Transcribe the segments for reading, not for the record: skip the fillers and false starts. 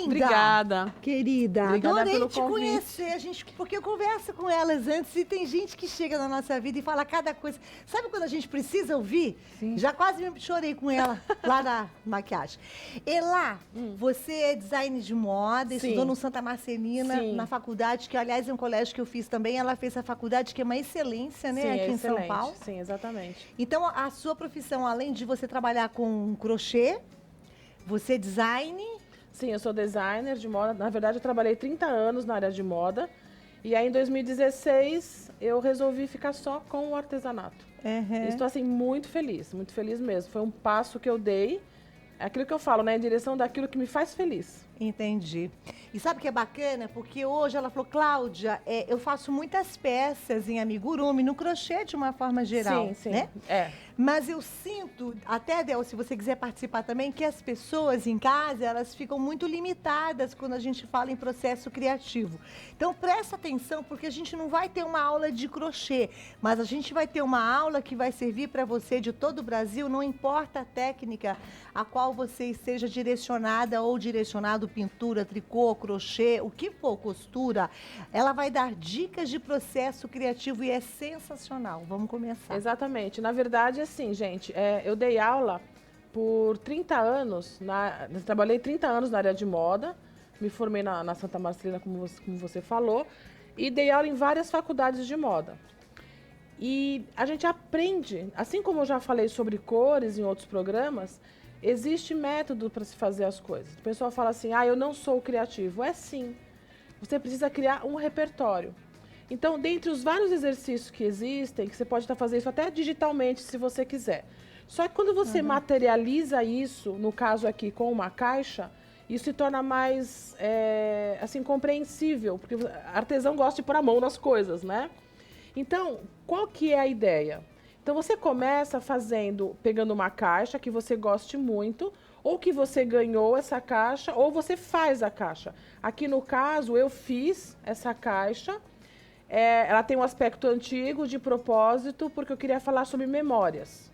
bem-vinda. Obrigada. Querida, Obrigada adorei pelo te convite. conhecer, porque eu converso com elas antes e tem gente que chega na nossa vida e fala cada coisa. Sabe quando a gente precisa ouvir? Sim. Já quase me chorei com ela lá na maquiagem. Elá, você é design de moda, Sim. estudou no Santa Marcelina, Sim. na faculdade, que aliás é um colégio que eu fiz também. Ela fez a faculdade, que é uma excelência, né, Sim, aqui é em São excelente. Paulo. Sim, exatamente. Então, a sua profissão, além de você trabalhar com crochê, você é design. Sim, eu sou designer de moda. Na verdade, eu trabalhei 30 anos na área de moda. E aí, em 2016, eu resolvi ficar só com o artesanato. Uhum. Estou, assim, muito feliz mesmo. Foi um passo que eu dei, é aquilo que eu falo, né, em direção daquilo que me faz feliz. Entendi. E sabe o que é bacana? Porque hoje ela falou, Cláudia, eu faço muitas peças em amigurumi, no crochê de uma forma geral, Sim, sim. né? É. Mas eu sinto, até, Del, se você quiser participar também, que as pessoas em casa, elas ficam muito limitadas quando a gente fala em processo criativo. Então, presta atenção, porque a gente não vai ter uma aula de crochê, mas a gente vai ter uma aula que vai servir para você de todo o Brasil, não importa a técnica a qual você esteja direcionada ou direcionado, pintura, tricô, crochê, o que for, costura, ela vai dar dicas de processo criativo e é sensacional. Vamos começar. Exatamente. Na verdade, assim, gente, eu dei aula por 30 anos, trabalhei 30 anos na área de moda, me formei na Santa Marcelina, como você falou, e dei aula em várias faculdades de moda. E a gente aprende, assim como eu já falei sobre cores em outros programas, existe método para se fazer as coisas. O pessoal fala assim, eu não sou criativo. É sim. Você precisa criar um repertório. Então, dentre os vários exercícios que existem, que você pode estar fazendo isso até digitalmente, se você quiser. Só que quando você materializa isso, no caso aqui com uma caixa, isso se torna mais, assim, compreensível, porque artesão gosta de pôr a mão nas coisas, né? Então, qual que é a ideia? Então, você começa pegando uma caixa que você goste muito, ou que você ganhou essa caixa, ou você faz a caixa. Aqui, no caso, eu fiz essa caixa. Ela tem um aspecto antigo, de propósito, porque eu queria falar sobre memórias.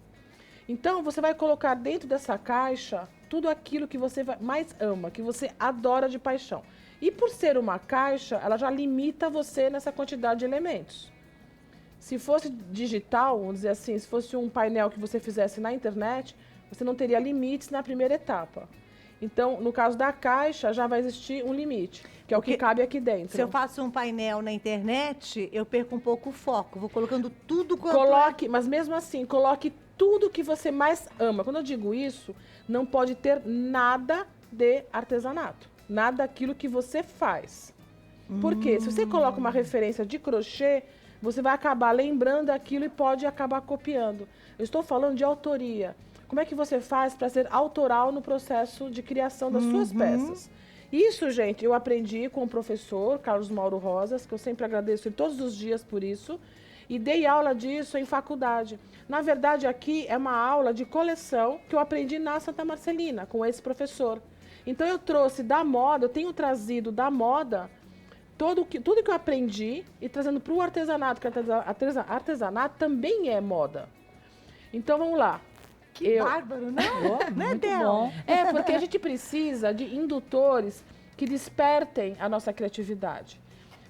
Então, você vai colocar dentro dessa caixa tudo aquilo que você mais ama, que você adora de paixão. E por ser uma caixa, ela já limita você nessa quantidade de elementos. Se fosse digital, vamos dizer assim, se fosse um painel que você fizesse na internet, você não teria limites na primeira etapa. Então, no caso da caixa, já vai existir um limite, que é o que cabe aqui dentro. Se eu faço um painel na internet, eu perco um pouco o foco. Vou colocando tudo quanto Mas mesmo assim, coloque tudo que você mais ama. Quando eu digo isso, não pode ter nada de artesanato. Nada daquilo que você faz. Porque se você coloca uma referência de crochê, você vai acabar lembrando aquilo e pode acabar copiando. Eu estou falando de autoria. Como é que você faz para ser autoral no processo de criação das suas peças? Isso, gente, eu aprendi com o professor Carlos Mauro Rosas, que eu sempre agradeço ele todos os dias por isso, e dei aula disso em faculdade. Na verdade, aqui é uma aula de coleção que eu aprendi na Santa Marcelina, com esse professor. Então, eu trouxe da moda, eu tenho trazido da moda tudo que eu aprendi e trazendo para o artesanato, que artesanato também é moda. Então, vamos lá. Que bárbaro, né? Né, Del? Porque a gente precisa de indutores que despertem a nossa criatividade.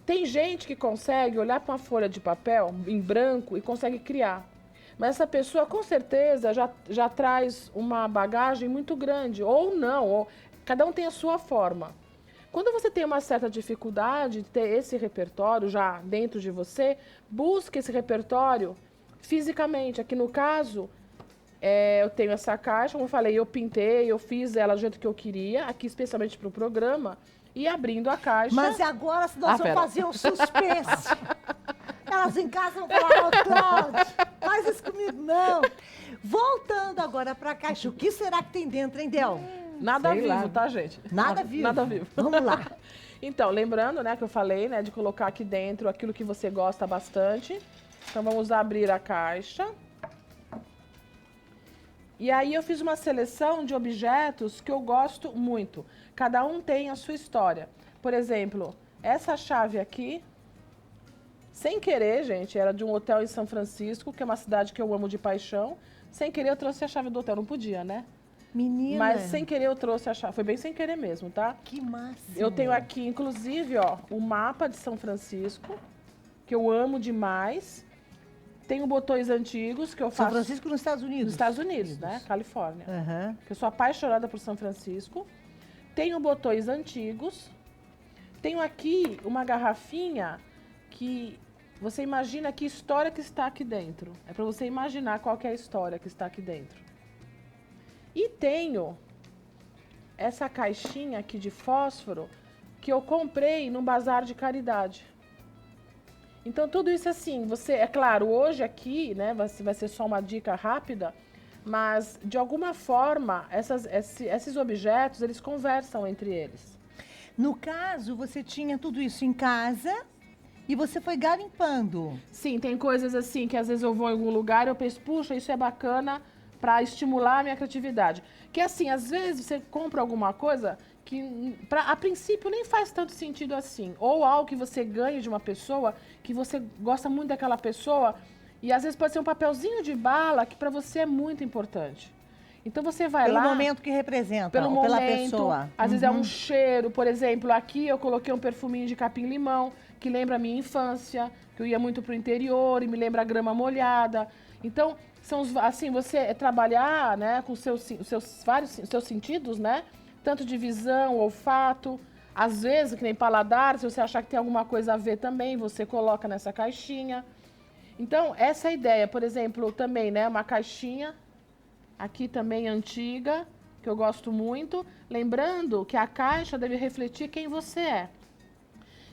Tem gente que consegue olhar para uma folha de papel em branco e consegue criar. Mas essa pessoa, com certeza, já traz uma bagagem muito grande. Ou não, ou cada um tem a sua forma. Quando você tem uma certa dificuldade de ter esse repertório já dentro de você, busque esse repertório fisicamente. Aqui no caso, eu tenho essa caixa, como eu falei, eu pintei, eu fiz ela do jeito que eu queria, aqui especialmente para o programa, e abrindo a caixa... Mas agora nós vamos fazer um suspense. Elas em casa vão falar, Cláudia, faz isso comigo, não. Voltando agora para a caixa, o que será que tem dentro, hein, Del? Nada vivo, tá, gente? Nada vivo? Nada vivo. Vamos lá. Então, lembrando, né, que eu falei, né, de colocar aqui dentro aquilo que você gosta bastante. Então, vamos abrir a caixa. E aí eu fiz uma seleção de objetos que eu gosto muito. Cada um tem a sua história. Por exemplo, essa chave aqui, sem querer, gente, era de um hotel em São Francisco, que é uma cidade que eu amo de paixão. Sem querer, eu trouxe a chave do hotel. Não podia, né? Menina. Mas sem querer eu trouxe a chave. Foi bem sem querer mesmo, tá? Que massa. Eu tenho aqui, inclusive, ó, o mapa de São Francisco, que eu amo demais. Tenho botões antigos que eu faço... São Francisco nos Estados Unidos? Nos Estados Unidos, né? Califórnia. Aham. Que eu sou apaixonada por São Francisco. Tenho botões antigos. Tenho aqui uma garrafinha que você imagina que história que está aqui dentro. É para você imaginar qual que é a história que está aqui dentro. E tenho essa caixinha aqui de fósforo que eu comprei num bazar de caridade. Então, tudo isso assim, você, é claro, hoje aqui, né, vai ser só uma dica rápida, mas, de alguma forma, esses objetos, eles conversam entre eles. No caso, você tinha tudo isso em casa e você foi garimpando. Sim, tem coisas assim que às vezes eu vou em algum lugar e eu penso, puxa, isso é bacana para estimular a minha criatividade. Que assim, às vezes você compra alguma coisa que a princípio nem faz tanto sentido assim. Ou algo que você ganha de uma pessoa, que você gosta muito daquela pessoa, e às vezes pode ser um papelzinho de bala que para você é muito importante. Então você vai lá... Pelo momento que representa, pelo ou momento, pela pessoa. Às vezes é um cheiro, por exemplo, aqui eu coloquei um perfuminho de capim-limão, que lembra a minha infância, que eu ia muito pro interior e me lembra a grama molhada. Então, são assim, você trabalhar, né, com os seus sentidos, né? Tanto de visão, olfato, às vezes, que nem paladar, se você achar que tem alguma coisa a ver também, você coloca nessa caixinha. Então, essa é a ideia. Por exemplo, também, né, uma caixinha, aqui também antiga, que eu gosto muito. Lembrando que a caixa deve refletir quem você é.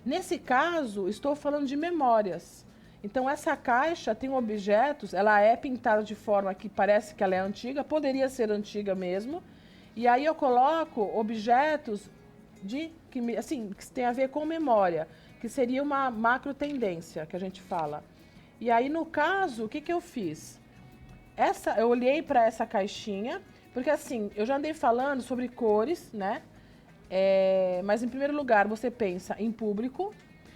Nesse caso, estou falando de memórias. Então, essa caixa tem objetos, ela é pintada de forma que parece que ela é antiga, poderia ser antiga mesmo. E aí eu coloco objetos que tem a ver com memória, que seria uma macro tendência que a gente fala. E aí, no caso, o que eu fiz? Eu olhei para essa caixinha, porque assim, eu já andei falando sobre cores, né? Mas em primeiro lugar, você pensa em público.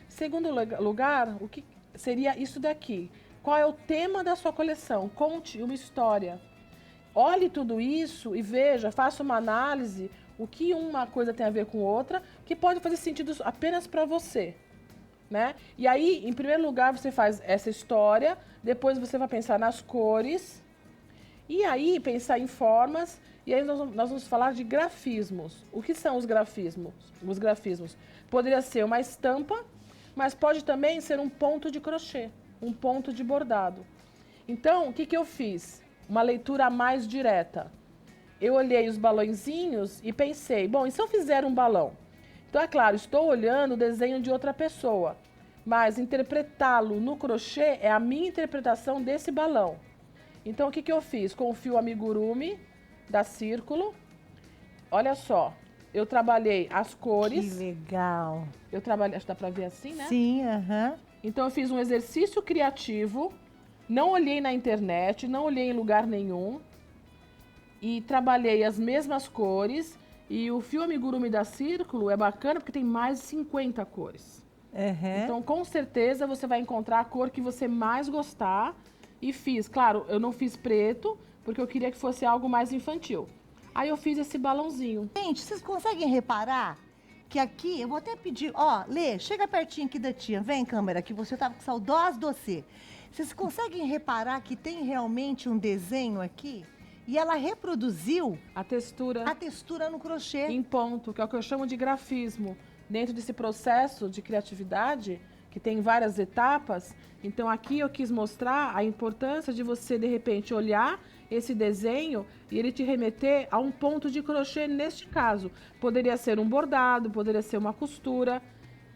Segundo lugar, o que seria isso daqui? Qual é o tema da sua coleção? Conte uma história. Olhe tudo isso e veja, faça uma análise, o que uma coisa tem a ver com outra, que pode fazer sentido apenas para você, né? E aí, em primeiro lugar, você faz essa história, depois você vai pensar nas cores, e aí pensar em formas, e aí nós vamos falar de grafismos. O que são os grafismos? Os grafismos. Poderia ser uma estampa, mas pode também ser um ponto de crochê, um ponto de bordado. Então, o que eu fiz? Uma leitura mais direta. Eu olhei os balõezinhos e pensei, bom, e se eu fizer um balão? Então, é claro, estou olhando o desenho de outra pessoa, mas interpretá-lo no crochê é a minha interpretação desse balão. Então, o que eu fiz? Com o fio amigurumi da Círculo, olha só, eu trabalhei as cores. Que legal. Eu trabalhei, acho que dá pra ver assim, né? Sim, aham. Então, eu fiz um exercício criativo. Não olhei na internet, não olhei em lugar nenhum e trabalhei as mesmas cores. E o fio amigurumi da Círculo é bacana porque tem mais de 50 cores. Uhum. Então, com certeza, você vai encontrar a cor que você mais gostar. E fiz, claro, eu não fiz preto porque eu queria que fosse algo mais infantil. Aí eu fiz esse balãozinho. Gente, vocês conseguem reparar que aqui, eu vou até pedir, ó, Lê, chega pertinho aqui da tia, vem câmera, que você tava com saudade de você. Vocês conseguem reparar que tem realmente um desenho aqui? E ela reproduziu A textura no crochê. em ponto, que é o que eu chamo de grafismo. Dentro desse processo de criatividade, que tem várias etapas, então aqui eu quis mostrar a importância de você, de repente, olhar esse desenho e ele te remeter a um ponto de crochê neste caso. Poderia ser um bordado, poderia ser uma costura.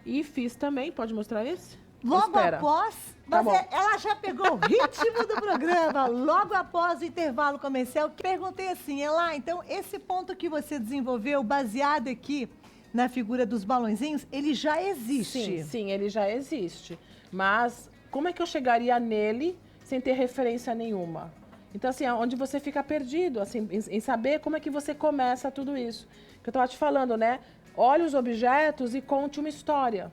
E fiz também, pode mostrar esse? Logo após, Tá mas bom. ela já pegou o ritmo do programa, logo após o intervalo comercial, perguntei assim, Elá, então esse ponto que você desenvolveu, baseado aqui na figura dos balõezinhos, ele já existe. Sim, ele já existe. Mas como é que eu chegaria nele sem ter referência nenhuma? Então, assim, é onde você fica perdido, assim, em saber como é que você começa tudo isso. Que eu estava te falando, né? Olhe os objetos e conte uma história.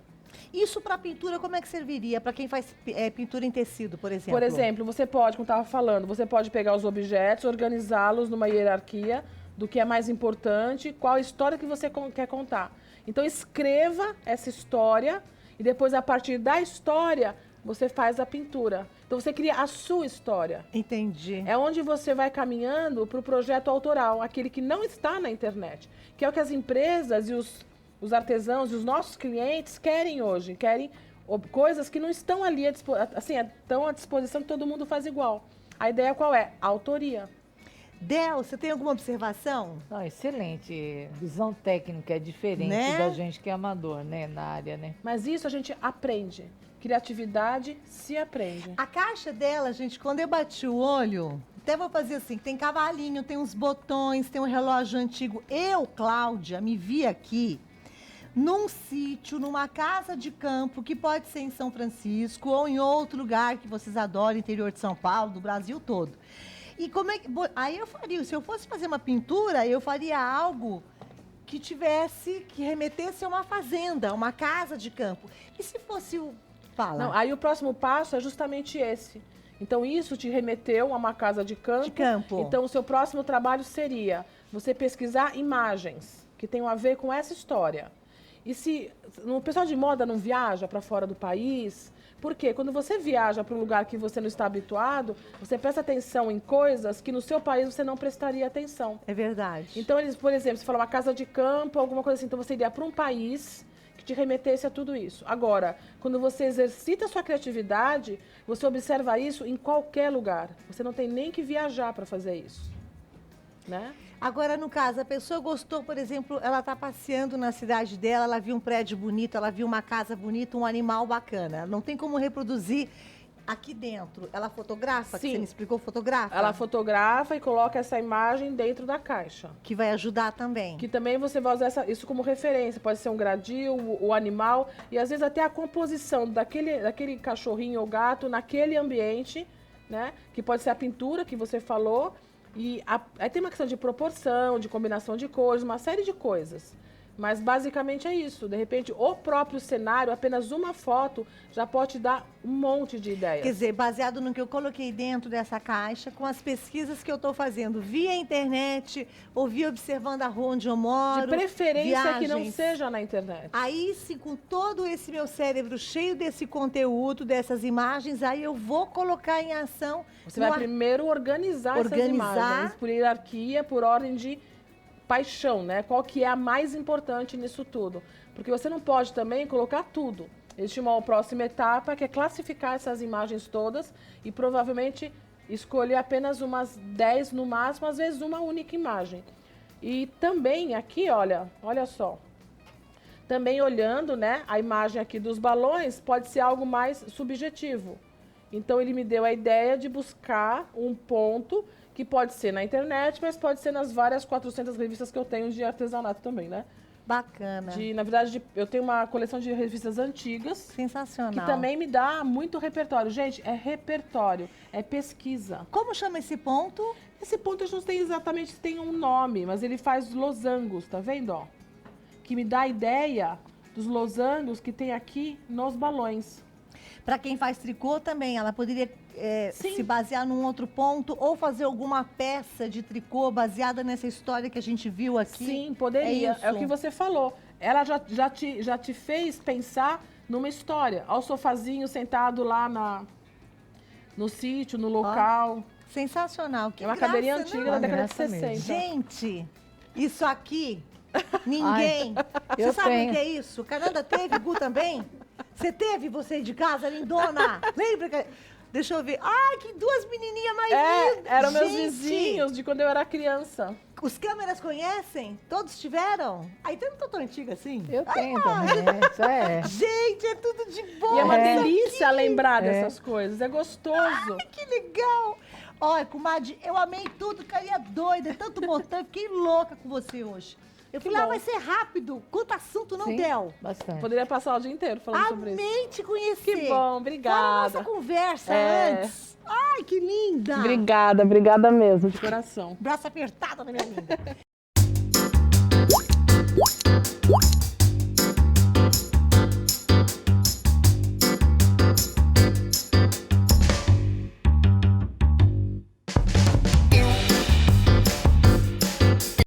Isso para pintura, como é que serviria? Para quem faz pintura em tecido, por exemplo? Por exemplo, você pode, como eu estava falando, você pode pegar os objetos, organizá-los numa hierarquia do que é mais importante, qual a história que você quer contar. Então, escreva essa história e depois, a partir da história, você faz a pintura. Então, você cria a sua história. Entendi. É onde você vai caminhando para o projeto autoral, aquele que não está na internet, que é o que as empresas e os artesãos e os nossos clientes querem hoje. Querem coisas que não estão ali, assim, estão à disposição, que todo mundo faz igual. A ideia qual é? A autoria. Del, você tem alguma observação? Não, excelente. Visão técnica é diferente Né? da gente que é amador, né? Na área, né? Mas isso a gente aprende. Criatividade se aprende. A caixa dela, gente, quando eu bati o olho, até vou fazer assim, tem cavalinho, tem uns botões, tem um relógio antigo. Eu, Cláudia, me vi aqui num sítio, numa casa de campo, que pode ser em São Francisco ou em outro lugar que vocês adoram, interior de São Paulo, do Brasil todo. E como é que... Aí eu faria, se eu fosse fazer uma pintura, eu faria algo que que remetesse a uma fazenda, uma casa de campo. E se fosse o... Fala. Não, aí o próximo passo é justamente esse. Então, isso te remeteu a uma casa de campo. De campo. Então, o seu próximo trabalho seria você pesquisar imagens que tenham a ver com essa história. E se o pessoal de moda não viaja para fora do país, porque quando você viaja para um lugar que você não está habituado, você presta atenção em coisas que no seu país você não prestaria atenção. É verdade. Então, eles, por exemplo, se falar uma casa de campo, alguma coisa assim, então você iria para um país que te remetesse a tudo isso. Agora, quando você exercita a sua criatividade, você observa isso em qualquer lugar. Você não tem nem que viajar para fazer isso, né? Agora, no caso, a pessoa gostou, por exemplo, ela está passeando na cidade dela, ela viu um prédio bonito, ela viu uma casa bonita, um animal bacana. Ela não tem como reproduzir aqui dentro. Ela fotografa? Sim. Que você me explicou, fotografa? Ela fotografa e coloca essa imagem dentro da caixa. Que vai ajudar também. Que também você vai usar isso como referência. Pode ser um gradil, o animal e às vezes até a composição daquele cachorrinho ou gato naquele ambiente, né? Que pode ser a pintura que você falou. E aí tem uma questão de proporção, de combinação de cores, uma série de coisas. Mas basicamente é isso. De repente, o próprio cenário, apenas uma foto, já pode te dar um monte de ideias. Quer dizer, baseado no que eu coloquei dentro dessa caixa, com as pesquisas que eu estou fazendo via internet, ou via observando a rua onde eu moro. De preferência que não viagens. seja na internet. Aí sim, com todo esse meu cérebro cheio desse conteúdo, dessas imagens, aí eu vou colocar em ação. Você vai primeiro organizar essas imagens, por hierarquia, por ordem de paixão, né? Qual que é a mais importante nisso tudo? Porque você não pode também colocar tudo. Existe uma próxima etapa, que é classificar essas imagens todas e provavelmente escolher apenas umas 10 no máximo, às vezes uma única imagem. E também aqui, olha só. Também olhando, né, a imagem aqui dos balões, pode ser algo mais subjetivo. Então, ele me deu a ideia de buscar um ponto que pode ser na internet, mas pode ser nas várias 400 revistas que eu tenho de artesanato também, né? Bacana. Na verdade, eu tenho uma coleção de revistas antigas. Sensacional. Que também me dá muito repertório. Gente, é repertório, é pesquisa. Como chama esse ponto? Esse ponto eu não sei exatamente se tem um nome, mas ele faz losangos, tá vendo, ó? Que me dá a ideia dos losangos que tem aqui nos balões. Para quem faz tricô também, ela poderia se basear num outro ponto ou fazer alguma peça de tricô baseada nessa história que a gente viu aqui? Sim, poderia. É o que você falou. Ela já te fez pensar numa história. Ao sofazinho sentado lá no sítio, no local. Sensacional. Que é uma graça, cadeirinha antiga da década de 60. Mesmo. Gente, isso aqui, ninguém. eu Você sabe tenho. o que é isso? Cananda teve, Gu também? Você teve, você de casa, lindona? Lembra que... Deixa eu ver. Ai, que duas menininhas mais lindas. Eram meus Gente, vizinhos de quando eu era criança. Os câmeras conhecem? Todos tiveram? Aí então não tô tão antiga assim. Eu tenho também, isso é. Gente, é tudo de bom. E é uma isso delícia aqui. lembrar dessas coisas. É gostoso. Ai, que legal. Olha, comadre, eu amei tudo, carinha doida, tanto botão, fiquei louca com você hoje. Eu falei, bom. vai ser rápido. Quanto assunto não Sim, deu. bastante. Poderia passar o dia inteiro falando sobre isso. Amei te conhecer. Que bom, Fala a obrigada. nossa conversa antes. Ai, que linda. Obrigada mesmo, de coração. Braço apertado na minha linda.